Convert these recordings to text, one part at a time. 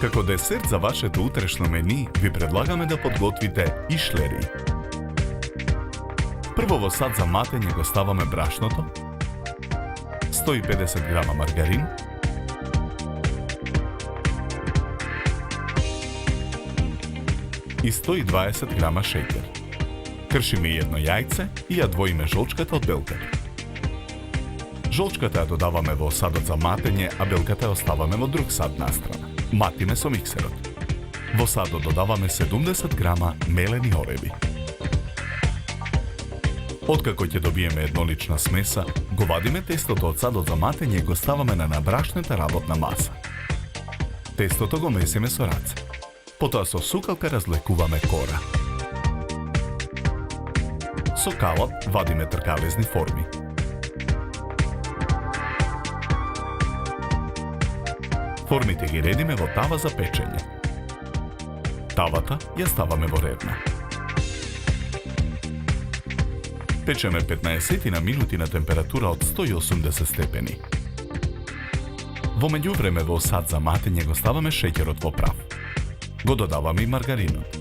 Како десерт за вашето утрешно мени, ви предлагаме да подготвите ишлери. Прво во сад за матење го ставаме брашното, 150 грама маргарин, и 120 грама шеќер. Кршиме едно јајце и ја двоиме жолчката од белката. Жолчката ја додаваме во садот за матење, а белката ја оставаме во друг сад настрана. Матиме со миксерот. Во садот додаваме 70 грама мелени ореви. Откако ќе добиеме еднолична смеса, го вадиме тестото од садот за матење и го ставаме на набрашната работна маса. Тестото го месиме со раце. Потоа со сукалка разлекуваме кора. Со калап вадиме тркалезни форми. Формите ги редиме во тава за печење. Тавата ја ставаме во редна. Печеме 15 на минути на температура од 180 степени. Во меѓувреме во сад за матење го ставаме шеќерот во прав. Го додаваме и маргаринот.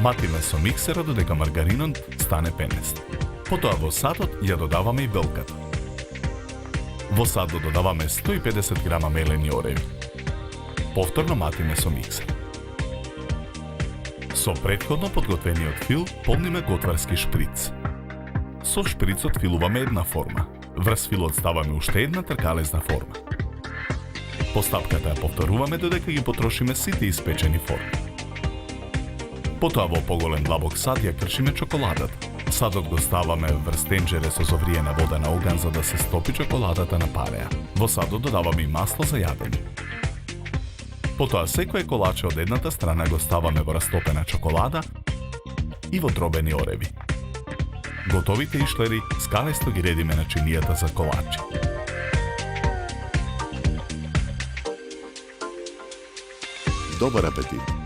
Матиме со миксерот додека маргаринот стане пенест. Потоа во садот ја додаваме и белката. Во садот додаваме 150 грама мелени ореви. Повторно матиме со миксер. Со претходно подготвениот фил полниме готварски шприц. Со шприцот филуваме една форма. Врз филот ставаме уште една тркалезна форма. Постапката ја повторуваме додека ги потрошиме сите испечени форми. Потоа во поголем длабок сад ја кршиме чоколадата. Садот го ставаме врз тенџере со зовриена вода на оган за да се стопи чоколадата на пареа. Во садот додаваме и масло за јадење. Потоа секое колаче од едната страна го ставаме во растопена чоколада и во дробени ореви. Готовите ишлери скалесто ги редиме на чинијата за колачи. Добар апетит!